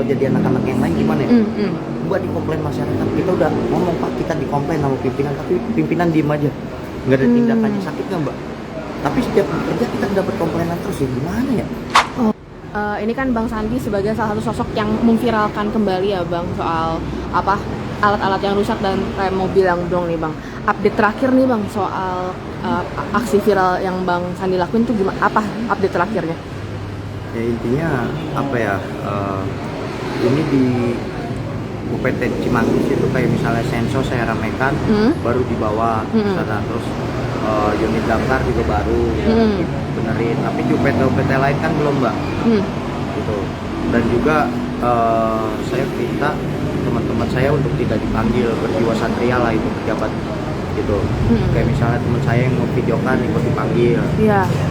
jadi anak-anak yang lain gimana ya? Mbak dikomplain masyarakat, kita udah ngomong Pak, kita dikomplain sama pimpinan, tapi pimpinan diem aja, nggak ada tindakannya. Sakit nggak Mbak? Tapi setiap kerja kita dapat komplainan terus ya, gimana ya? Ini kan Bang Sandi sebagai salah satu sosok yang memviralkan kembali ya Bang soal apa alat-alat yang rusak dan rem mobil yang blong nih Bang. Update terakhir nih Bang soal aksi viral yang Bang Sandi lakuin tuh gimana? Apa update terakhirnya? Ya intinya apa ya? Ini di UPT Cimanggis itu kayak misalnya sensor saya ramekan, baru dibawa sana, terus unit damkar juga baru benerin, tapi di UPT lain kan belum Mbak. Gitu. Dan juga saya minta teman-teman saya untuk tidak dipanggil berjiwa satria lah, itu pejabat gitu. Kayak misalnya teman saya yang mau videokan ikut dipanggil,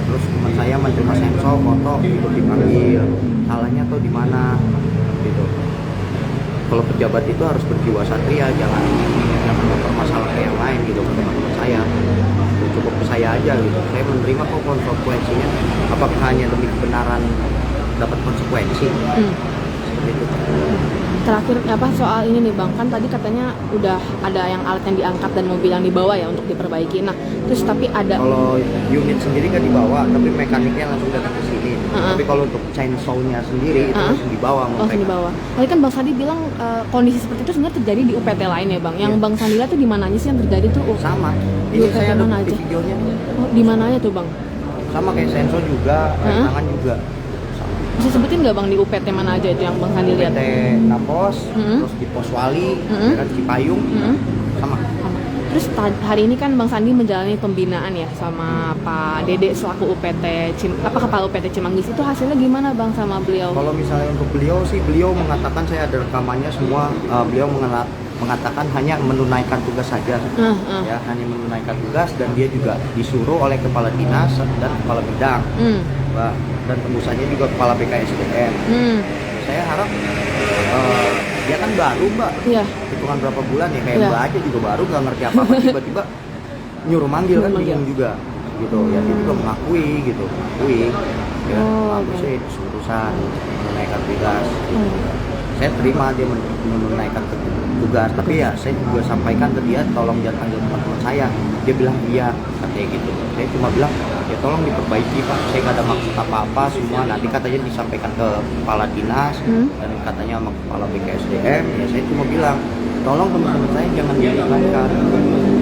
terus teman saya menerima sensor foto ikut dipanggil, salahnya tuh di mana gitu. Kalau pejabat itu harus berjiwa satria, jangan mempermasalahkan ke yang lain gitu, teman-teman saya. Cukup ke saya aja gitu, saya menerima kok konsekuensinya, apakah hanya demi kebenaran dapat konsekuensi. Gitu. Terakhir apa soal ini nih Bang, kan tadi katanya udah ada yang alat yang diangkat dan mobil yang dibawa ya untuk diperbaiki. Nah terus tapi ada, kalau unit sendiri kan dibawa, tapi mekaniknya langsung datang ke sini. Tapi kalau untuk chainsaw-nya sendiri itu langsung dibawa. Langsung dibawa. Tadi kan Bang Sandi bilang kondisi seperti itu sebenarnya terjadi di UPT lain ya Bang. Yang Bang Sandi lihat tuh di mananya sih yang terjadi tuh? Sama. Di Ini UPT saya mana ada aja? videonya. Oh, di mananya tuh Bang? Sama kayak sensor juga, rem tangan juga. Bisa sebutin nggak Bang di UPT mana aja itu yang Bang Sandi lihat? UPT Napos, terus di Pos Wali, kan Cipayung, sama. Terus hari ini kan Bang Sandi menjalani pembinaan ya sama Pak Dede selaku kepala UPT Cimanggis, itu hasilnya gimana Bang sama beliau? Kalau misalnya untuk beliau sih, beliau mengatakan, saya ada rekamannya semua, beliau mengatakan hanya menunaikan tugas saja, ya hanya menunaikan tugas, dan dia juga disuruh oleh kepala dinas dan kepala bidang, dan tembusannya juga kepala BKSDM. Saya harap dia kan baru Mbak, hitungan berapa bulan ya, kayak Mbak aja juga baru, nggak ngerti apa-apa, tiba-tiba nyuruh manggil kan bingung juga gitu. Ya dia juga mengakui gitu, ya saya urusan menunaikan tugas gitu. Saya terima dia menunaikan tugas, tapi ya saya juga sampaikan ke dia, tolong jangan panggil teman-teman saya. Dia bilang iya, katanya gitu. Saya cuma bilang ya tolong diperbaiki Pak, saya nggak ada maksud apa-apa, semua nanti katanya disampaikan ke kepala dinas dan katanya sama kepala BKSDM. Ya saya cuma bilang tolong teman-teman saya jangan dilakukan,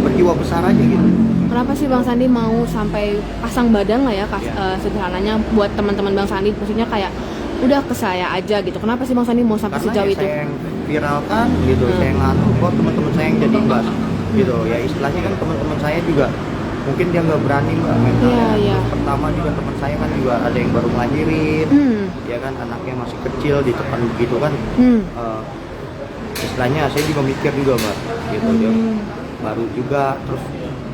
berjiwa besar aja gitu. Kenapa sih Bang Sandi mau sampai pasang badan lah ya, sederhananya buat teman-teman Bang Sandi, maksudnya kayak udah ke saya aja gitu. Kenapa sih Bang Sandi mau sampai sejauh itu? Karena saya yang viralkan gitu, saya nganu kok teman-teman saya yang jadi bas gitu. Ya istilahnya kan teman-teman saya juga mungkin dia nggak berani Mbak mentalnya. Pertama juga teman saya kan juga ada yang baru ngelahirin, ya kan anaknya masih kecil di depan begitu kan. Istilahnya saya juga mikir juga Mbak gitu, dia baru juga, terus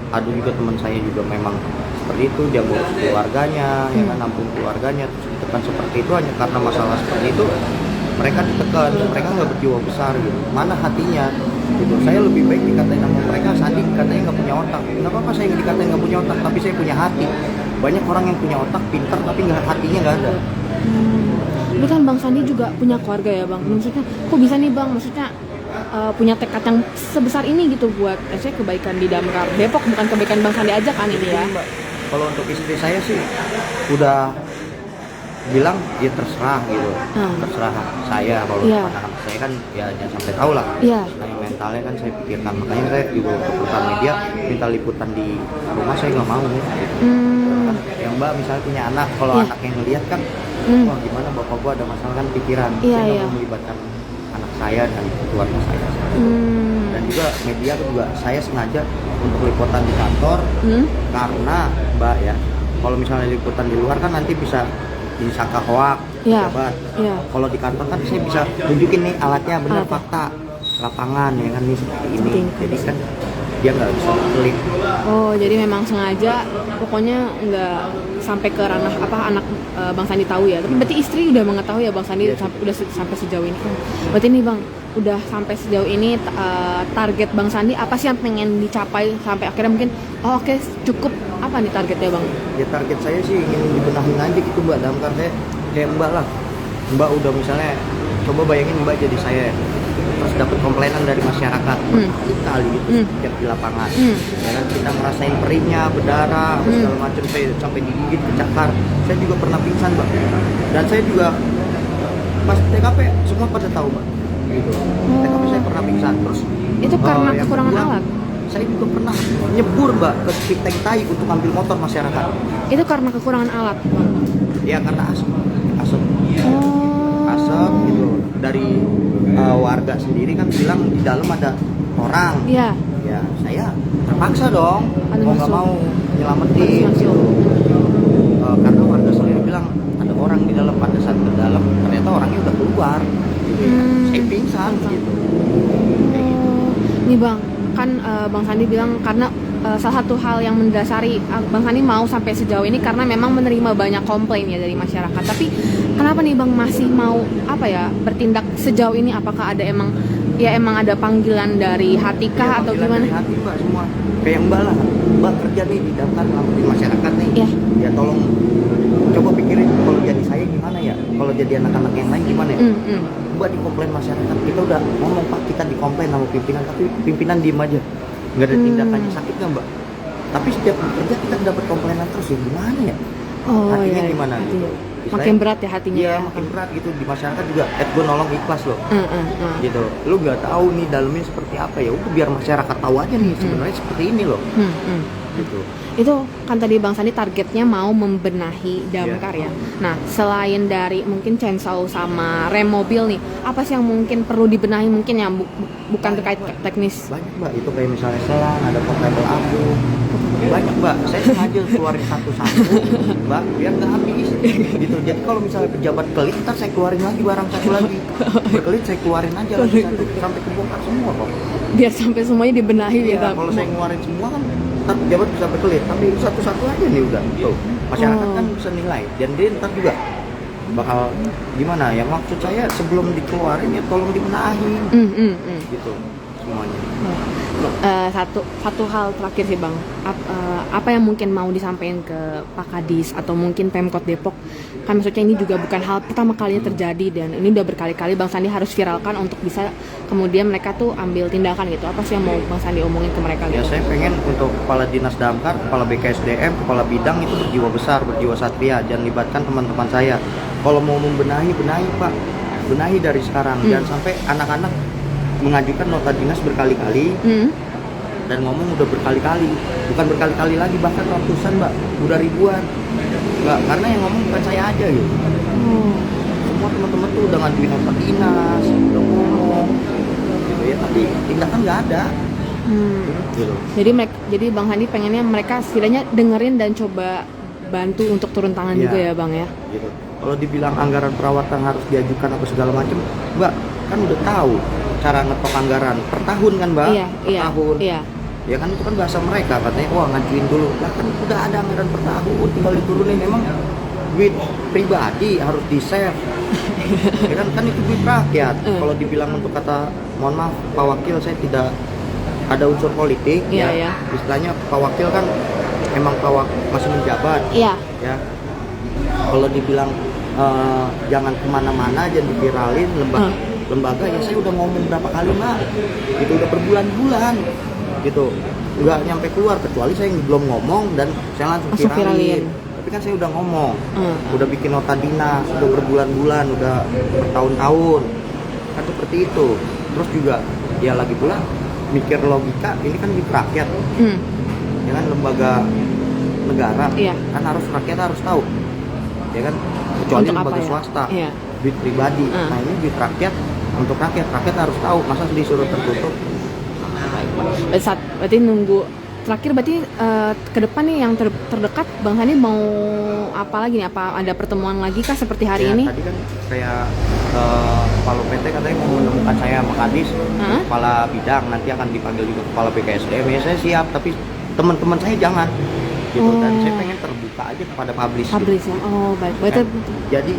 ada juga teman saya juga memang seperti itu, dia ngurus keluarganya, ya kan, nampung keluarganya, terus ditekan seperti itu hanya karena masalah seperti itu. Mereka ditekan, mereka nggak berjiwa besar gitu, mana hatinya gitu. Saya lebih baik dikatain sama mereka, Sandi katanya nggak punya otak. Kenapa apa saya dikatain nggak punya otak, tapi saya punya hati. Banyak orang yang punya otak, pintar, tapi nggak, hatinya nggak ada. Tapi kan Bang Sandi juga punya keluarga ya Bang, maksudnya kok bisa nih Bang, maksudnya punya tekad yang sebesar ini gitu buat saya kebaikan di Damkar Depok, bukan kebaikan Bang Sandi aja kan ini ya. Kalau untuk istri saya sih udah bilang ya terserah gitu, terserah saya. Kalau anak-anak saya kan ya jangan sampai tahu lah. Nah, mentalnya kan saya pikirkan, makanya saya juga untuk perusahaan media minta liputan di rumah, saya nggak mau gitu. Yang Mbak misalnya punya anak, kalau anak yang ngeliat kan, wah gimana bapak gua ada masalah kan pikiran, saya nggak mau melibatkan anak saya dan keluarga saya. Dan juga media juga saya sengaja untuk liputan di kantor, karena Mbak ya, kalau misalnya liputan di luar kan nanti bisa disangka hoak, pejabat. Kalau di kantor kan saya bisa tunjukin nih alatnya benar, fakta lapangan ya kan, nih seperti ini. Jadi kan dia nggak bisa klik. Oh, jadi memang sengaja, pokoknya nggak sampai ke ranah anak Bang Sandi tahu ya. Tapi berarti istri udah mengetahui ya Bang Sandi udah sampai sejauh ini kan. Berarti nih Bang, udah sampai sejauh ini target Bang Sandi apa sih yang pengen dicapai sampai akhirnya mungkin oke, cukup, apa nih targetnya Bang? Ya target saya sih ingin dibenahin aja gitu Mbak, Damkar saya kayak Mbak lah. Mbak udah misalnya, coba bayangin Mbak jadi saya, terus dapat komplainan dari masyarakat kali gitu setiap di lapangan. Ya kan kita ngerasain perihnya, berdarah, segala macam, saya sampai digigit, kecakar. Saya juga pernah pingsan, Mbak. Dan saya juga pas TKP semua pada tahu, Mbak. Gitu. TKP saya pernah pingsan terus. Itu karena yang kekurangan kedua, alat. Saya juga pernah nyebur, Mbak, ke Pipteng Tai untuk ambil motor masyarakat. Itu karena kekurangan alat, Bang. Ya karena asap. Oh. Asap gitu dari warga sendiri kan bilang di dalam ada orang. Iya. Ya saya terpaksa dong, Ada mau nggak masuk. mau nyelamatin Harus masuk. gitu. Karena warga sendiri bilang ada orang di dalam, pada saat ke dalam ternyata orangnya udah keluar. Saya pingsan gitu. Kayak gitu. Nih Bang, kan Bang Sandi bilang karena salah satu hal yang mendasari Bang Sandi mau sampai sejauh ini karena memang menerima banyak komplain ya dari masyarakat. Tapi kenapa nih Bang masih mau bertindak sejauh ini? Apakah ada emang ada panggilan dari hati kah Iya, atau panggilan gimana? dari hati, Mbak, semua. Kayak Mbak lah, Mbak kerja nih di daftar ngelakuin masyarakat nih. Iya. Ya tolong coba pikirin kalau jadi saya gimana ya, kalau jadi anak-anak yang lain gimana ya. Mbak dikomplain masyarakat, kita udah ngomong Pak, kita dikomplain sama pimpinan, tapi pimpinan diem aja, nggak ada tindakannya. Sakit nggak, Mbak? Tapi setiap bekerja kita dapat komplainan terus, ya gimana ya? Oh, Hatinya iya, gimana hatinya. gitu? Makin berat ya hatinya. Iya, Ya. makin berat gitu. Di masyarakat juga gue nolong ikhlas loh. Gitu. Lu nggak tahu nih dalamnya seperti apa, ya udah biar masyarakat tahu aja nih sebenarnya seperti ini loh. Gitu. Itu kan tadi Bang Sandi targetnya mau membenahi damkar ya. Nah, selain dari mungkin chainsaw sama rem mobil nih, apa sih yang mungkin perlu dibenahi mungkin yang bukan terkait teknis? Banyak, Mbak, itu kayak misalnya selang, ada portable aku. Banyak, Mbak, saya sengaja keluarin satu-satu, Mbak, biar nggak habis gitu. Jadi kalau misalnya pejabat kelit, ntar saya keluarin lagi barang satu lagi. Berkelit saya keluarin aja lagi satu, sampai kebongkar semua kok. Biar sampai semuanya dibenahi Iya, ya. kalau saya ngeluarin semua kan ntar pejabat bisa berkelit, tapi satu-satu aja nih udah. Tuh, masyarakat kan bisa nilai, dan dia ntar juga bakal gimana ya, maksud saya sebelum dikeluarin ya tolong dibenahi gitu semuanya. Satu hal terakhir sih Bang, apa yang mungkin mau disampaikan ke Pak Kadis atau mungkin Pemkot Depok, kan maksudnya ini juga bukan hal pertama kalinya terjadi dan ini udah berkali-kali Bang Sandi harus viralkan untuk bisa kemudian mereka tuh ambil tindakan gitu. Apa sih yang mau Bang Sandi omongin ke mereka Ya gitu? saya pengen untuk kepala dinas damkar, kepala BKSDM, kepala bidang itu berjiwa besar, berjiwa satria, jangan libatkan teman-teman saya. Kalau mau membenahi, benahi Pak, benahi dari sekarang, jangan sampai anak-anak mengajukan nota dinas berkali-kali dan ngomong udah berkali-kali, bukan berkali-kali lagi, bahkan ratusan Mbak, udah ribuan. Nggak, karena yang ngomong bukan saya aja gitu. Semua teman-teman tuh udah ngajuin nota dinas, udah ngomong gitu ya, tapi tindakan nggak ada. Gitu. Jadi Bang Sandi pengennya mereka setidaknya dengerin dan coba bantu untuk turun tangan juga ya Bang ya. Gitu. Kalau dibilang anggaran perawatan harus diajukan apa segala macam, Mbak kan udah tahu cara ngetok anggaran per tahun kan, Mbak? Per tahun. Iya. Ya kan itu kan bahasa mereka, katanya wah ngajuin dulu. Lah kan udah ada anggaran per tahun, tinggal diturunin. Memang duit pribadi harus di-save. Ya kan itu duit rakyat. Kalau dibilang untuk kata, mohon maaf Pak Wakil, saya tidak ada unsur politik. Iya. Istilahnya Pak Wakil kan emang masih menjabat. Iya. Ya. Kalau dibilang jangan kemana-mana, jangan diviralin lembaga, ya saya udah ngomong berapa kali Mbak, itu udah berbulan-bulan gitu, nggak nyampe keluar, kecuali saya belum ngomong dan saya langsung viralin. Tapi kan saya udah ngomong, udah bikin nota dinas, udah berbulan-bulan, udah bertahun-tahun, kan seperti itu. Terus juga ya lagi pula mikir logika, ini kan di rakyat, ya kan lembaga negara, kan harus rakyat harus tahu, ya kan, kecuali untuk lembaga swasta, duit pribadi. Nah ini duit rakyat, untuk rakyat harus tahu, masa disuruh tertutup. Berarti nunggu terakhir, berarti ke depan nih yang terdekat Bang Sandi mau apa lagi nih? Apa ada pertemuan lagi kah seperti hari ini? Tadi kan kayak kepala PT katanya mau menemukan saya sama Kadis, kepala bidang, nanti akan dipanggil juga kepala BKSDM. Ya saya siap, tapi teman-teman saya jangan gitu. Dan saya pengen terbuka aja kepada publish gitu. Ya? Oh baik. Berarti Jadi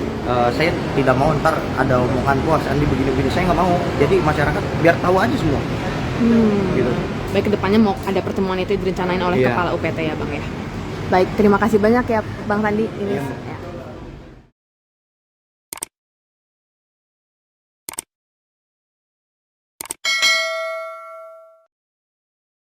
saya tidak mau ntar ada omongan puas Andi begini-begini, saya nggak mau. Jadi masyarakat biar tahu aja semua. Gitu. Baik, kedepannya mau ada pertemuan itu direncanain oleh kepala UPT ya Bang ya. Baik, terima kasih banyak ya Bang Sandi. Ini ya.